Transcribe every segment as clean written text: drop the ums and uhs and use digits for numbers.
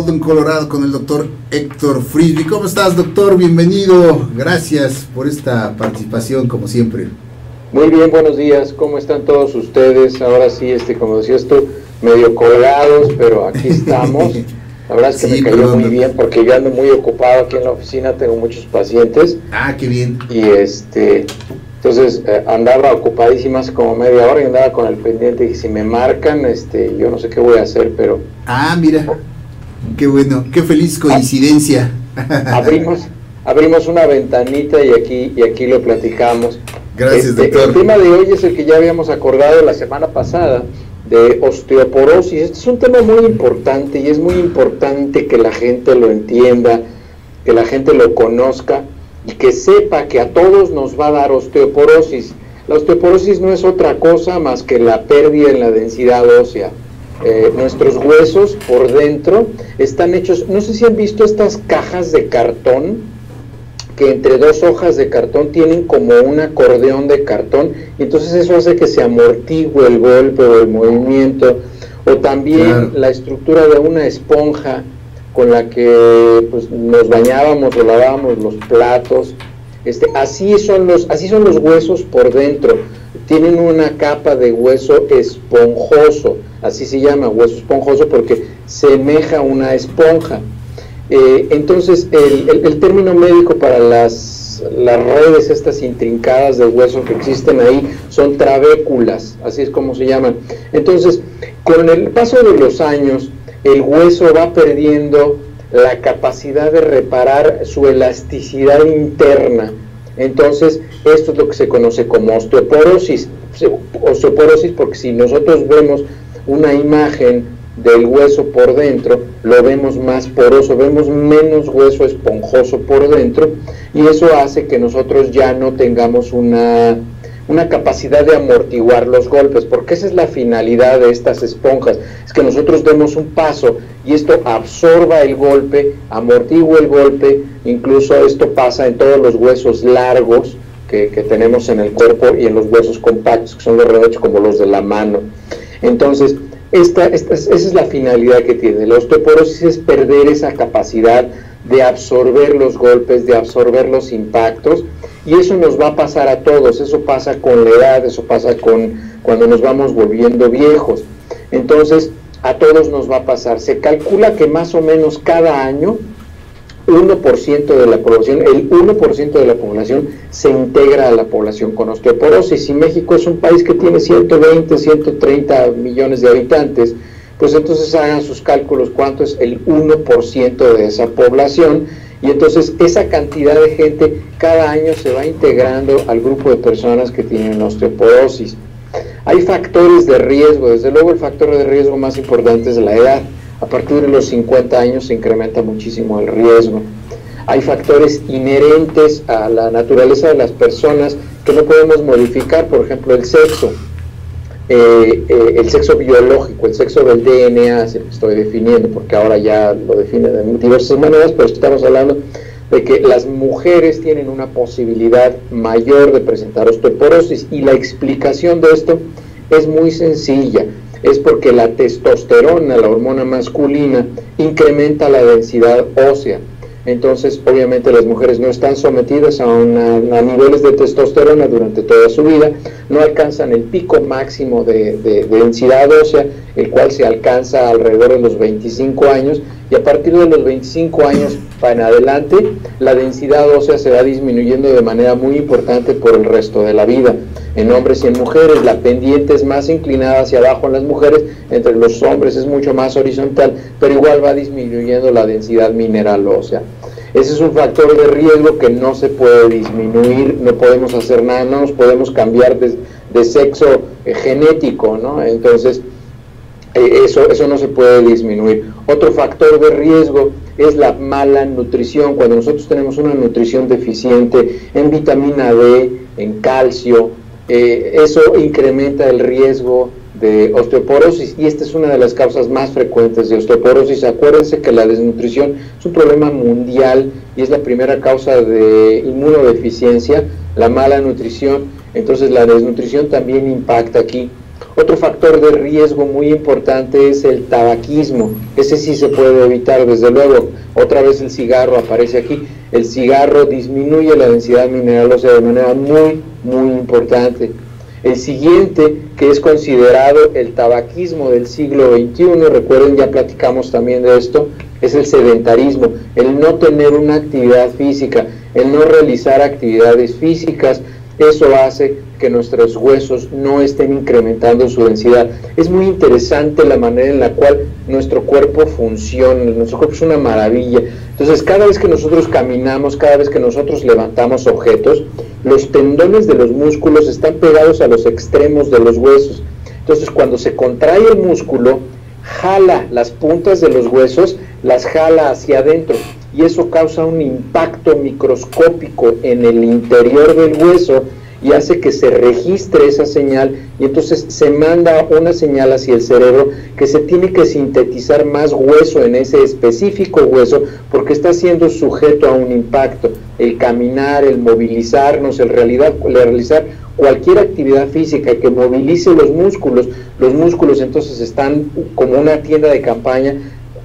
Golden, Colorado, con el doctor Héctor Frisby. ¿Cómo estás, doctor? Bienvenido. Gracias por esta participación, como siempre. Muy bien, buenos días. ¿Cómo están todos ustedes? Ahora sí, como decías tú, medio colgados, pero aquí estamos. La verdad es que sí, me cayó muy bien porque yo ando muy ocupado aquí en la oficina, tengo muchos pacientes. Ah, qué bien. Y entonces andaba ocupadísima hace como media hora y andaba con el pendiente y si me marcan, yo no sé qué voy a hacer, pero... Ah, mira, qué bueno, qué feliz coincidencia. Abrimos una ventanita y aquí lo platicamos. Gracias, doctor. El tema de hoy es el que ya habíamos acordado la semana pasada, de osteoporosis. Este es un tema muy importante y es muy importante que la gente lo entienda, que la gente lo conozca y que sepa que a todos nos va a dar osteoporosis. La osteoporosis no es otra cosa más que la pérdida en la densidad ósea. Nuestros huesos por dentro están hechos, no sé si han visto estas cajas de cartón, que entre dos hojas de cartón tienen como un acordeón de cartón, y entonces eso hace que se amortigue el golpe o el movimiento, o también claro, la estructura de una esponja con la que pues, nos bañábamos o lavábamos los platos. Así son los huesos por dentro, tienen una capa de hueso esponjoso, así se llama, hueso esponjoso, porque semeja una esponja. Entonces el término médico para las redes estas intrincadas de hueso que existen ahí son trabéculas, así es como se llaman. Entonces, con el paso de los años, el hueso va perdiendo la capacidad de reparar su elasticidad interna. Entonces, esto es lo que se conoce como osteoporosis. Osteoporosis porque si nosotros vemos una imagen del hueso por dentro, lo vemos más poroso, vemos menos hueso esponjoso por dentro, y eso hace que nosotros ya no tengamos una capacidad de amortiguar los golpes, porque esa es la finalidad de estas esponjas, es que nosotros demos un paso y esto absorba el golpe, amortigue el golpe. Incluso esto pasa en todos los huesos largos que tenemos en el cuerpo y en los huesos compactos, que son los redondos como los de la mano. Entonces, esa es la finalidad que tiene. La osteoporosis es perder esa capacidad de absorber los golpes, de absorber los impactos, y eso nos va a pasar a todos. Eso pasa con la edad, eso pasa cuando nos vamos volviendo viejos. Entonces, a todos nos va a pasar. Se calcula que más o menos cada año, 1% de la población, el 1% de la población se integra a la población con osteoporosis. Y México es un país que tiene 120, 130 millones de habitantes, pues entonces hagan sus cálculos cuánto es el 1% de esa población, y entonces esa cantidad de gente cada año se va integrando al grupo de personas que tienen osteoporosis. Hay factores de riesgo. Desde luego el factor de riesgo más importante es la edad. A partir de los 50 años se incrementa muchísimo el riesgo. Hay factores inherentes a la naturaleza de las personas que no podemos modificar, por ejemplo el sexo biológico, el sexo del DNA, es el que estoy definiendo, porque ahora ya lo define de diversas maneras, pero estamos hablando de que las mujeres tienen una posibilidad mayor de presentar osteoporosis, y la explicación de esto es muy sencilla. Es porque la testosterona, la hormona masculina, incrementa la densidad ósea. Entonces, obviamente las mujeres no están sometidas a niveles de testosterona durante toda su vida, no alcanzan el pico máximo de densidad ósea, el cual se alcanza alrededor de los 25 años, y a partir de los 25 años en adelante, la densidad ósea se va disminuyendo de manera muy importante por el resto de la vida. En hombres y en mujeres, la pendiente es más inclinada hacia abajo en las mujeres, entre los hombres es mucho más horizontal, pero igual va disminuyendo la densidad mineral ósea. Ese es un factor de riesgo que no se puede disminuir, no podemos hacer nada, no nos podemos cambiar de sexo genético, ¿no? Entonces, eso no se puede disminuir. Otro factor de riesgo es la mala nutrición. Cuando nosotros tenemos una nutrición deficiente en vitamina D, en calcio, eso incrementa el riesgo de osteoporosis, y esta es una de las causas más frecuentes de osteoporosis. Acuérdense que la desnutrición es un problema mundial y es la primera causa de inmunodeficiencia, la mala nutrición. Entonces la desnutrición también impacta aquí. Otro factor de riesgo muy importante es el tabaquismo. Ese sí se puede evitar, desde luego. Otra vez el cigarro aparece aquí. El cigarro disminuye la densidad mineral ósea de manera muy, muy importante. El siguiente, que es considerado el tabaquismo del siglo XXI, recuerden, ya platicamos también de esto, es el sedentarismo, el no tener una actividad física, el no realizar actividades físicas. Eso hace que nuestros huesos no estén incrementando su densidad. Es muy interesante la manera en la cual nuestro cuerpo funciona. Nuestro cuerpo es una maravilla. Entonces, cada vez que nosotros caminamos, cada vez que nosotros levantamos objetos, los tendones de los músculos están pegados a los extremos de los huesos. Entonces, cuando se contrae el músculo, jala las puntas de los huesos, las jala hacia adentro, y eso causa un impacto microscópico en el interior del hueso y hace que se registre esa señal, y entonces se manda una señal hacia el cerebro que se tiene que sintetizar más hueso en ese específico hueso porque está siendo sujeto a un impacto. El caminar, el movilizarnos, el realizar cualquier actividad física que movilice los músculos entonces están como una tienda de campaña,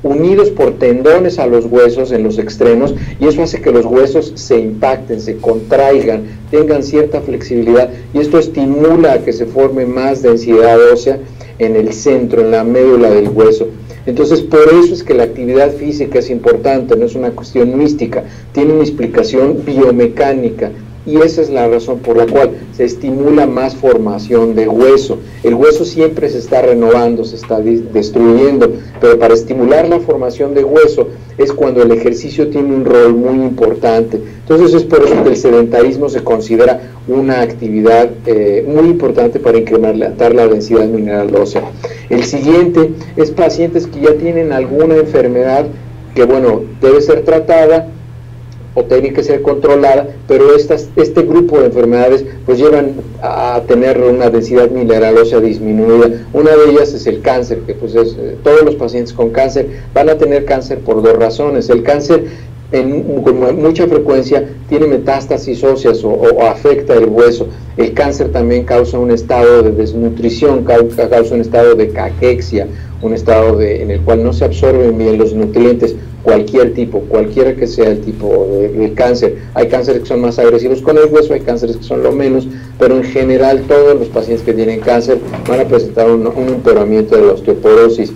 unidos por tendones a los huesos en los extremos, y eso hace que los huesos se impacten, se contraigan, tengan cierta flexibilidad, y esto estimula a que se forme más densidad ósea en el centro, en la médula del hueso. Entonces, por eso es que la actividad física es importante, no es una cuestión mística, tiene una explicación biomecánica. Y esa es la razón por la cual se estimula más formación de hueso. El hueso siempre se está renovando, se está destruyendo, pero para estimular la formación de hueso es cuando el ejercicio tiene un rol muy importante. Entonces es por eso que el sedentarismo se considera una actividad muy importante para incrementar la densidad mineral ósea. El siguiente es pacientes que ya tienen alguna enfermedad que, bueno, debe ser tratada o tiene que ser controlada, pero este grupo de enfermedades pues llevan a tener una densidad mineral ósea disminuida. Una de ellas es el cáncer, que pues todos los pacientes con cáncer van a tener cáncer por dos razones. El cáncer con mucha frecuencia tiene metástasis óseas o afecta el hueso. El cáncer también causa un estado de desnutrición, causa un estado de caquexia, un estado en el cual no se absorben bien los nutrientes. Cualquier tipo, cualquiera que sea el tipo de cáncer. Hay cánceres que son más agresivos con el hueso, hay cánceres que son lo menos, pero en general todos los pacientes que tienen cáncer van a presentar un empeoramiento de la osteoporosis.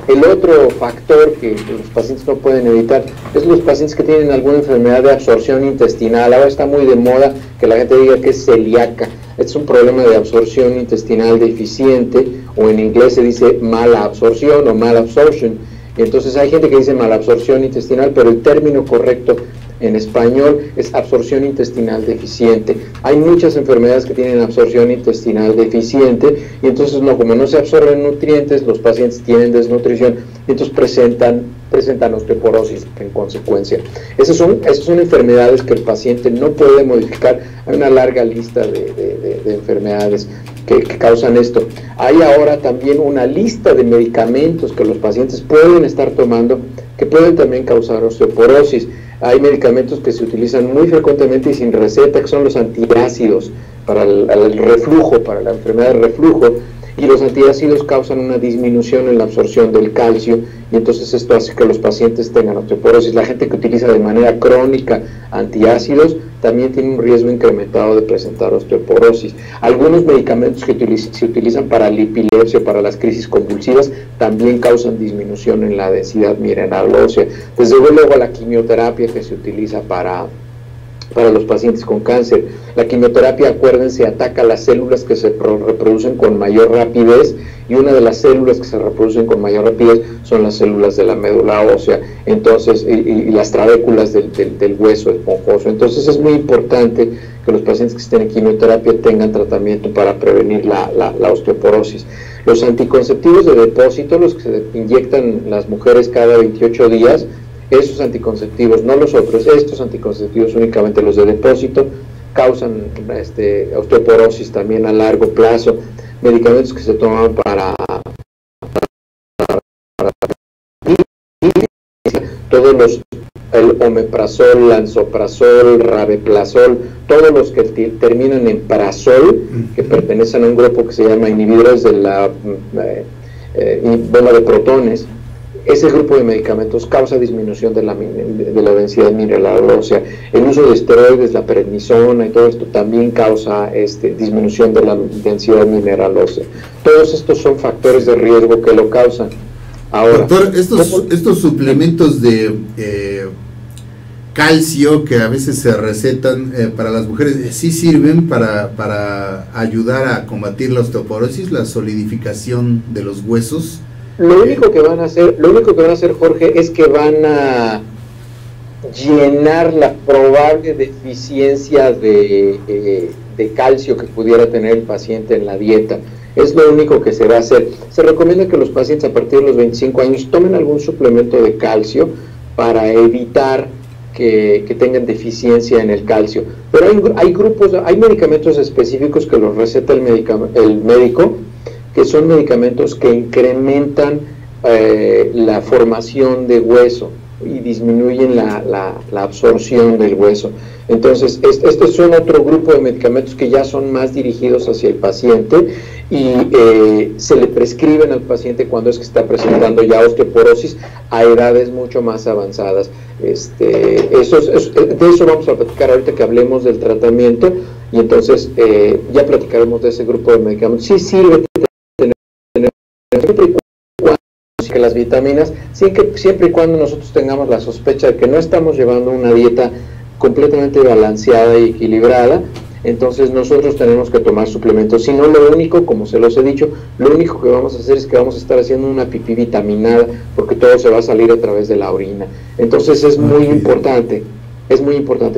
El otro factor que los pacientes no pueden evitar es los pacientes que tienen alguna enfermedad de absorción intestinal. Ahora está muy de moda que la gente diga que es celíaca. Este es un problema de absorción intestinal deficiente, o en inglés se dice mala absorción o malabsorption. Entonces hay gente que dice malabsorción intestinal, pero el término correcto en español es absorción intestinal deficiente. Hay muchas enfermedades que tienen absorción intestinal deficiente, y entonces como no se absorben nutrientes, los pacientes tienen desnutrición y entonces presentan osteoporosis en consecuencia. Esas son enfermedades que el paciente no puede modificar. Hay una larga lista de enfermedades que causan esto. Hay ahora también una lista de medicamentos que los pacientes pueden estar tomando que pueden también causar osteoporosis. Hay medicamentos que se utilizan muy frecuentemente y sin receta, que son los antiácidos para el reflujo, para la enfermedad de reflujo, y los antiácidos causan una disminución en la absorción del calcio, y entonces esto hace que los pacientes tengan osteoporosis. La gente que utiliza de manera crónica antiácidos también tiene un riesgo incrementado de presentar osteoporosis. Algunos medicamentos que se utilizan para la epilepsia, para las crisis convulsivas, también causan disminución en la densidad mineral ósea. Desde luego la quimioterapia que se utiliza para los pacientes con cáncer. La quimioterapia, acuérdense, ataca las células que se reproducen con mayor rapidez, y una de las células que se reproducen con mayor rapidez son las células de la médula ósea, entonces, y las trabéculas del hueso esponjoso. Entonces es muy importante que los pacientes que estén en quimioterapia tengan tratamiento para prevenir la osteoporosis. Los anticonceptivos de depósito, los que se inyectan las mujeres cada 28 días, esos anticonceptivos, no los otros, estos anticonceptivos, únicamente los de depósito, causan osteoporosis también a largo plazo. Medicamentos que se toman para todos los el omeprazol, lansoprazol, rabeprazol, todos los que terminan en prazol, que pertenecen a un grupo que se llama inhibidores de la bomba de protones, ese grupo de medicamentos causa disminución de la densidad mineral ósea. El uso de esteroides, la prednisona y todo esto también causa disminución de la densidad mineral ósea. Todos estos son factores de riesgo que lo causan. Ahora, doctor, estos suplementos de calcio que a veces se recetan para las mujeres, ¿sí sirven para ayudar a combatir la osteoporosis, la solidificación de los huesos? Lo único que van a hacer, Jorge, es que van a llenar la probable deficiencia de calcio que pudiera tener el paciente en la dieta. Es lo único que se va a hacer. Se recomienda que los pacientes a partir de los 25 años tomen algún suplemento de calcio para evitar que tengan deficiencia en el calcio. Pero hay medicamentos específicos que los receta el médico, que son medicamentos que incrementan la formación de hueso y disminuyen la absorción del hueso. Entonces, estos son otro grupo de medicamentos que ya son más dirigidos hacia el paciente y se le prescriben al paciente cuando es que está presentando ya osteoporosis a edades mucho más avanzadas. De eso vamos a platicar ahorita que hablemos del tratamiento, y entonces ya platicaremos de ese grupo de medicamentos. Sí sirve que las vitaminas, siempre y cuando nosotros tengamos la sospecha de que no estamos llevando una dieta completamente balanceada y equilibrada, entonces nosotros tenemos que tomar suplementos. Si no, lo único, como se los he dicho, lo único que vamos a hacer es que vamos a estar haciendo una pipí vitaminada, porque todo se va a salir a través de la orina. Entonces es muy importante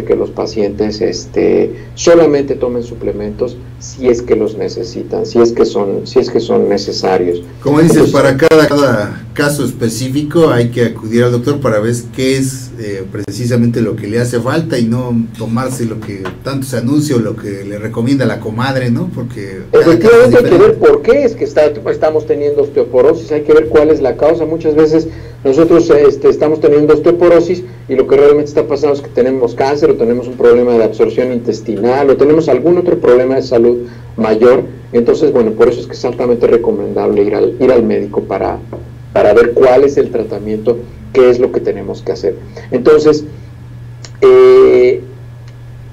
que los pacientes solamente tomen suplementos si es que los necesitan, si es que son necesarios. Como dices, entonces, para cada caso específico hay que acudir al doctor para ver qué es precisamente lo que le hace falta y no tomarse lo que tanto se anuncia o lo que le recomienda la comadre, ¿no? Porque efectivamente hay que ver por qué es que estamos teniendo osteoporosis, hay que ver cuál es la causa. Muchas veces nosotros estamos teniendo osteoporosis y lo que realmente está pasando es que tenemos cáncer, o tenemos un problema de absorción intestinal, o tenemos algún otro problema de salud mayor. Entonces, bueno, por eso es que es altamente recomendable ir al médico para ver cuál es el tratamiento, qué es lo que tenemos que hacer. Entonces,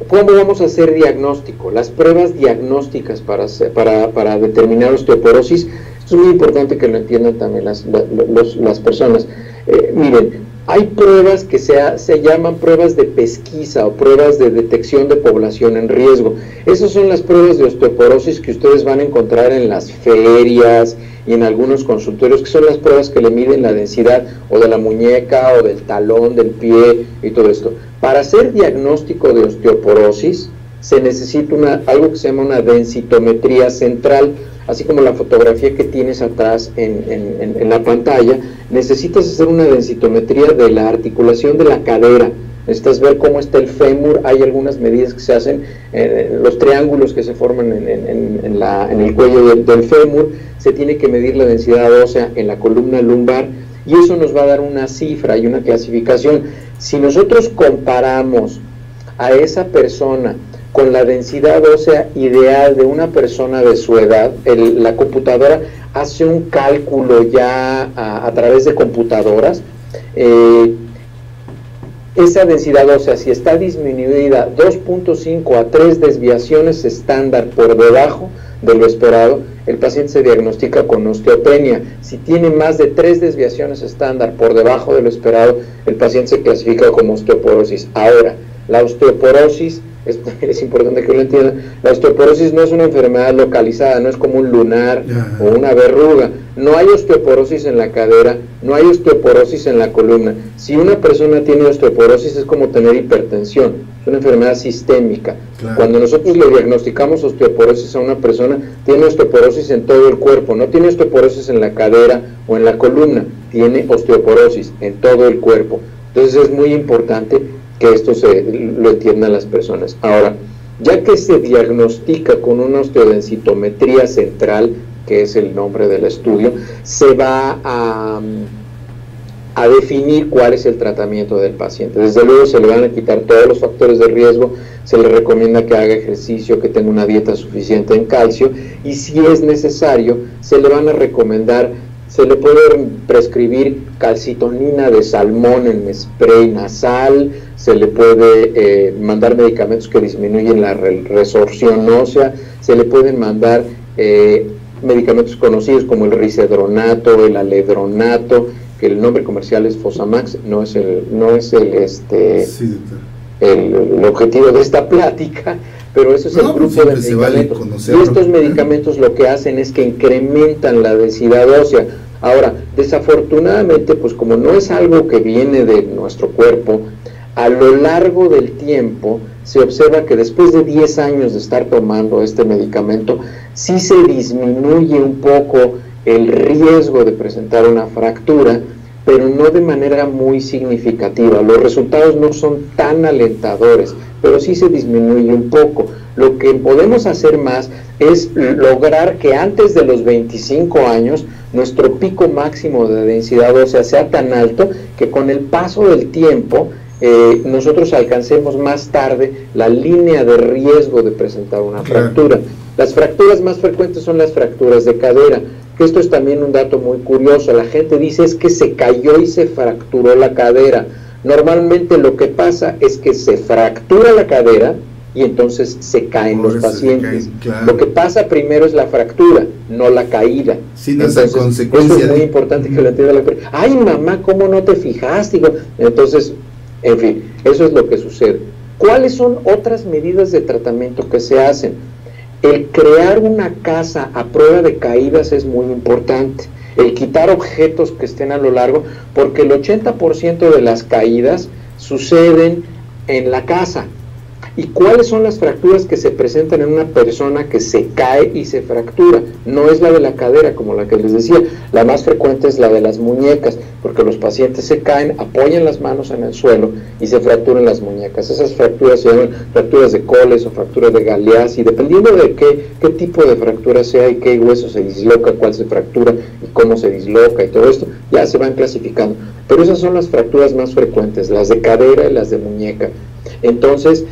¿cómo vamos a hacer diagnóstico? Las pruebas diagnósticas para determinar osteoporosis, es muy importante que lo entiendan también las personas. Miren, hay pruebas que se llaman pruebas de pesquisa o pruebas de detección de población en riesgo. Esas son las pruebas de osteoporosis que ustedes van a encontrar en las ferias y en algunos consultorios, que son las pruebas que le miden la densidad o de la muñeca o del talón, del pie y todo esto. Para hacer diagnóstico de osteoporosis se necesita algo que se llama una densitometría central, así como la fotografía que tienes atrás en la pantalla. Necesitas hacer una densitometría de la articulación de la cadera. Necesitas ver cómo está el fémur. Hay algunas medidas que se hacen, los triángulos que se forman en el cuello del fémur. Se tiene que medir la densidad ósea en la columna lumbar, y eso nos va a dar una cifra y una clasificación. Si nosotros comparamos a esa persona con la densidad ósea ideal de una persona de su edad, la computadora hace un cálculo ya a través de computadoras. Esa densidad ósea, si está disminuida 2.5 a 3 desviaciones estándar por debajo de lo esperado, el paciente se diagnostica con osteopenia. Si tiene más de 3 desviaciones estándar por debajo de lo esperado, el paciente se clasifica como osteoporosis. Ahora, la osteoporosis, es importante que lo entiendan, la osteoporosis no es una enfermedad localizada, no es como un lunar o una verruga. No hay osteoporosis en la cadera, no hay osteoporosis en la columna. Si una persona tiene osteoporosis es como tener hipertensión, es una enfermedad sistémica. Claro. Cuando nosotros le diagnosticamos osteoporosis a una persona, tiene osteoporosis en todo el cuerpo, no tiene osteoporosis en la cadera o en la columna, tiene osteoporosis en todo el cuerpo. Entonces es muy importante que esto lo entiendan las personas. Ahora, ya que se diagnostica con una osteodensitometría central, que es el nombre del estudio, se va a a definir cuál es el tratamiento del paciente. Desde luego se le van a quitar todos los factores de riesgo, se le recomienda que haga ejercicio, que tenga una dieta suficiente en calcio, y si es necesario, se le van a recomendar, se le puede prescribir calcitonina de salmón en spray nasal, se le puede mandar medicamentos que disminuyen la resorción ósea, se le pueden mandar medicamentos conocidos como el risedronato, el aledronato, que el nombre comercial es Fosamax, no es el objetivo de esta plática, pero eso es el grupo de medicamentos. Y estos medicamentos lo que hacen es que incrementan la densidad ósea. Ahora, desafortunadamente, pues como no es algo que viene de nuestro cuerpo, a lo largo del tiempo se observa que después de 10 años de estar tomando este medicamento, sí se disminuye un poco el riesgo de presentar una fractura, pero no de manera muy significativa. Los resultados no son tan alentadores, pero sí se disminuye un poco. Lo que podemos hacer más es lograr que antes de los 25 años nuestro pico máximo de densidad ósea sea tan alto que con el paso del tiempo nosotros alcancemos más tarde la línea de riesgo de presentar una fractura. Las fracturas más frecuentes son las fracturas de cadera, que esto es también un dato muy curioso. La gente dice es que se cayó y se fracturó la cadera. Normalmente lo que pasa es que se fractura la cadera y entonces se caen los pacientes. Lo que pasa primero es la fractura, no la caída. Sí, no, entonces, consecuencia eso es muy importante que lo entienda. Ay, mamá, ¿cómo no te fijaste? Entonces, en fin, eso es lo que sucede. ¿Cuáles son otras medidas de tratamiento que se hacen? El crear una casa a prueba de caídas es muy importante. El quitar objetos que estén a lo largo, porque el 80% de las caídas suceden en la casa. ¿Y cuáles son las fracturas que se presentan en una persona que se cae y se fractura? No es la de la cadera, como la que les decía. La más frecuente es la de las muñecas, porque los pacientes se caen, apoyan las manos en el suelo y se fracturan las muñecas. Esas fracturas se llaman fracturas de Coles o fracturas de Galeazzi, y dependiendo de qué tipo de fractura sea y qué hueso se disloca, cuál se fractura y cómo se disloca y todo esto, ya se van clasificando. Pero esas son las fracturas más frecuentes, las de cadera y las de muñeca. Entonces,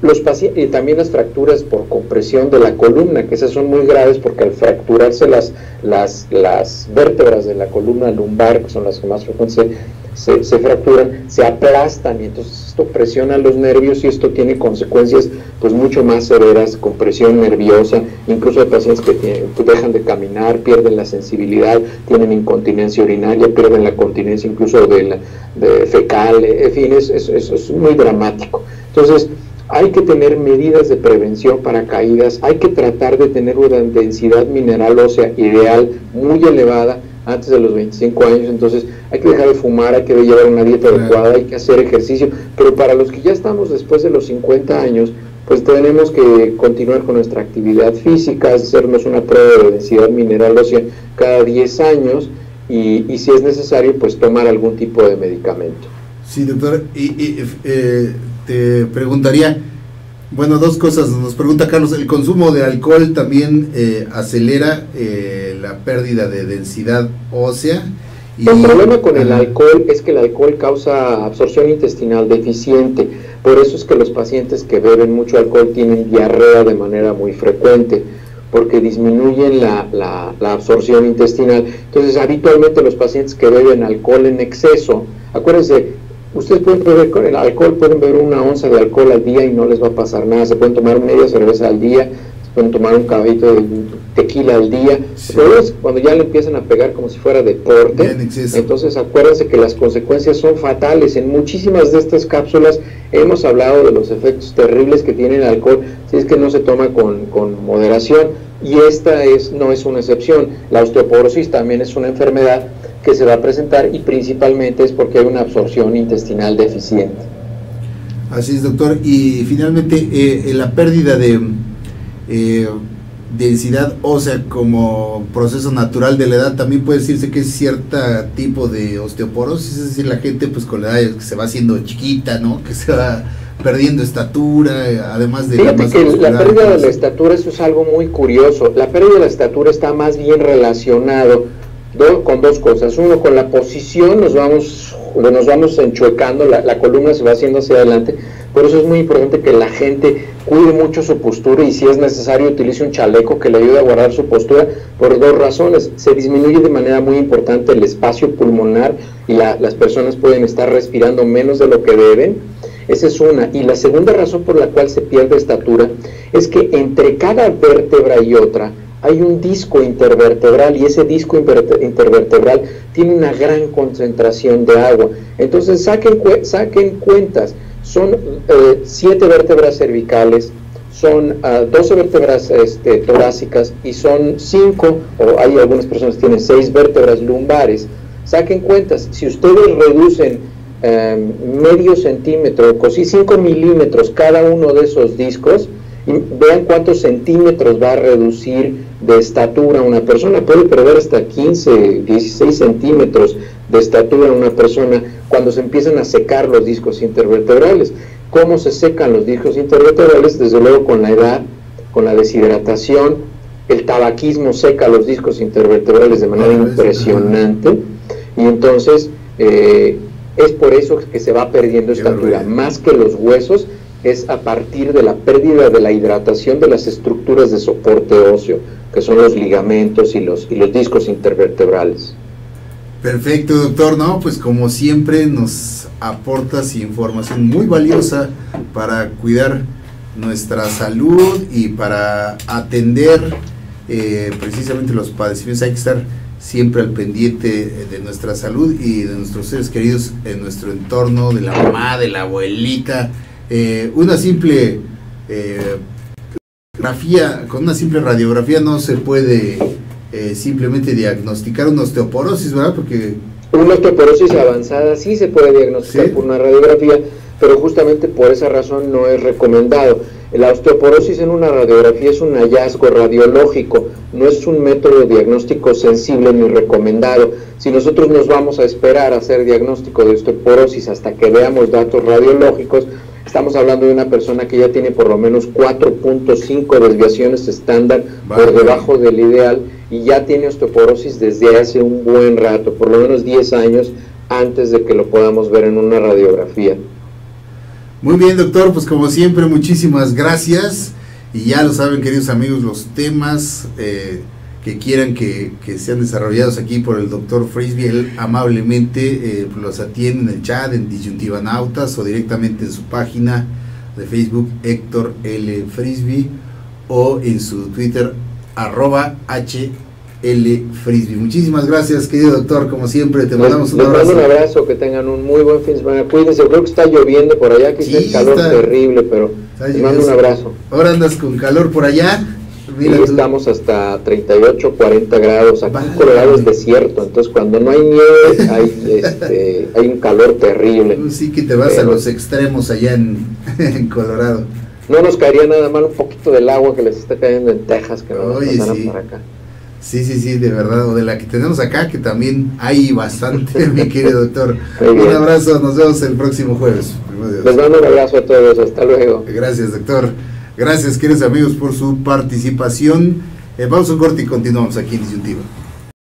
los pacientes, también las fracturas por compresión de la columna, que esas son muy graves porque al fracturarse las vértebras de la columna lumbar, que son las que más frecuentes se fracturan, se aplastan, y entonces esto presiona los nervios y esto tiene consecuencias pues mucho más severas, compresión nerviosa. Incluso hay pacientes que dejan de caminar, pierden la sensibilidad, tienen incontinencia urinaria, pierden la continencia incluso de fecal, en fin, es muy dramático. Entonces, hay que tener medidas de prevención para caídas, hay que tratar de tener una densidad mineral ósea ideal muy elevada antes de los 25 años, entonces hay que dejar de fumar, hay que llevar una dieta adecuada, hay que hacer ejercicio, pero para los que ya estamos después de los 50 años, pues tenemos que continuar con nuestra actividad física, hacernos una prueba de densidad mineral ósea cada 10 años y si es necesario, pues tomar algún tipo de medicamento. Sí, doctor, te preguntaría, bueno, dos cosas. Nos pregunta Carlos, ¿el consumo de alcohol también acelera la pérdida de densidad ósea? El problema con el alcohol es que el alcohol causa absorción intestinal deficiente, por eso es que los pacientes que beben mucho alcohol tienen diarrea de manera muy frecuente, porque disminuyen la absorción intestinal. Entonces, habitualmente los pacientes que beben alcohol en exceso, acuérdense, ustedes pueden beber con el alcohol, pueden beber 1 onza de alcohol al día y no les va a pasar nada, se pueden tomar media cerveza al día, se pueden tomar un caballito de tequila al día, sí. Pero es cuando ya le empiezan a pegar como si fuera deporte, entonces acuérdense que las consecuencias son fatales. En muchísimas de estas cápsulas hemos hablado de los efectos terribles que tiene el alcohol si es que no se toma con moderación, y esta no es una excepción. La osteoporosis también es una enfermedad que se va a presentar y principalmente es porque hay una absorción intestinal deficiente. Así es, doctor. Y finalmente, la pérdida de densidad ósea como proceso natural de la edad, también puede decirse que es cierto tipo de osteoporosis, es decir, la gente pues con la edad que se va haciendo chiquita, ¿no? Que se va perdiendo estatura, además de... Fíjate que la pérdida de la estatura, eso es algo muy curioso. La pérdida de la estatura está más bien relacionado con dos cosas. Uno, con la posición nos vamos enchuecando, la columna se va haciendo hacia adelante. Por eso es muy importante que la gente cuide mucho su postura y si es necesario utilice un chaleco que le ayude a guardar su postura por dos razones. Se disminuye de manera muy importante el espacio pulmonar y las personas pueden estar respirando menos de lo que deben. Esa es una. Y la segunda razón por la cual se pierde estatura es que entre cada vértebra y otra hay un disco intervertebral y ese disco intervertebral tiene una gran concentración de agua. Entonces saquen cuentas. Son 7 vértebras cervicales, son 12 vértebras torácicas y son 5, o hay algunas personas que tienen 6 vértebras lumbares. Saquen cuentas, si ustedes reducen medio centímetro, 5 milímetros cada uno de esos discos, y vean cuántos centímetros va a reducir de estatura una persona. Puede perder hasta 15, 16 centímetros de estatura una persona cuando se empiezan a secar los discos intervertebrales. ¿Cómo se secan los discos intervertebrales? Desde luego con la edad, con la deshidratación. El tabaquismo seca los discos intervertebrales de manera impresionante y entonces es por eso que se va perdiendo estatura, más que los huesos. Es a partir de la pérdida de la hidratación de las estructuras de soporte óseo, que son los ligamentos y los discos intervertebrales. Perfecto, doctor. No, pues como siempre nos aportas información muy valiosa para cuidar nuestra salud y para atender precisamente los padecimientos. Hay que estar siempre al pendiente de nuestra salud y de nuestros seres queridos en nuestro entorno, de la mamá, de la abuelita. Una simple con una simple radiografía no se puede simplemente diagnosticar una osteoporosis, ¿verdad? Porque una osteoporosis avanzada sí se puede diagnosticar, ¿sí?, por una radiografía, pero justamente por esa razón no es recomendado. La osteoporosis en una radiografía es un hallazgo radiológico, no es un método diagnóstico sensible ni recomendado. Si nosotros nos vamos a esperar a hacer diagnóstico de osteoporosis hasta que veamos datos radiológicos, estamos hablando de una persona que ya tiene por lo menos 4.5 desviaciones estándar por debajo del ideal y ya tiene osteoporosis desde hace un buen rato, por lo menos 10 años antes de que lo podamos ver en una radiografía. Muy bien, doctor, pues como siempre, muchísimas gracias. Y ya lo saben, queridos amigos, los temas que quieran que sean desarrollados aquí por el doctor Frisby, él amablemente los atiende en el chat, en Disyuntiva Nautas, o directamente en su página de Facebook, Héctor L. Frisby, o en su Twitter, @HLFrisby. Muchísimas gracias, querido doctor, como siempre, te mandamos un abrazo. Les mando un abrazo, que tengan un muy buen fin de semana, cuídense, creo que está lloviendo por allá, que sí, es calor terrible, pero les mando un abrazo. Ahora andas con calor por allá. Mira, estamos hasta 38, 40 grados, aquí en Colorado es desierto, entonces cuando no hay nieve hay un calor terrible. Sí que te vas a los extremos allá en Colorado. No nos caería nada mal un poquito del agua que les está cayendo en Texas, que no nos pasaran para acá. Sí, de verdad, o de la que tenemos acá, que también hay bastante, mi querido doctor. Un abrazo, nos vemos el próximo jueves. Les mando un abrazo a todos, hasta luego. Gracias, doctor. Gracias, queridos amigos, por su participación. Vamos a un corte y continuamos aquí en Disyuntiva.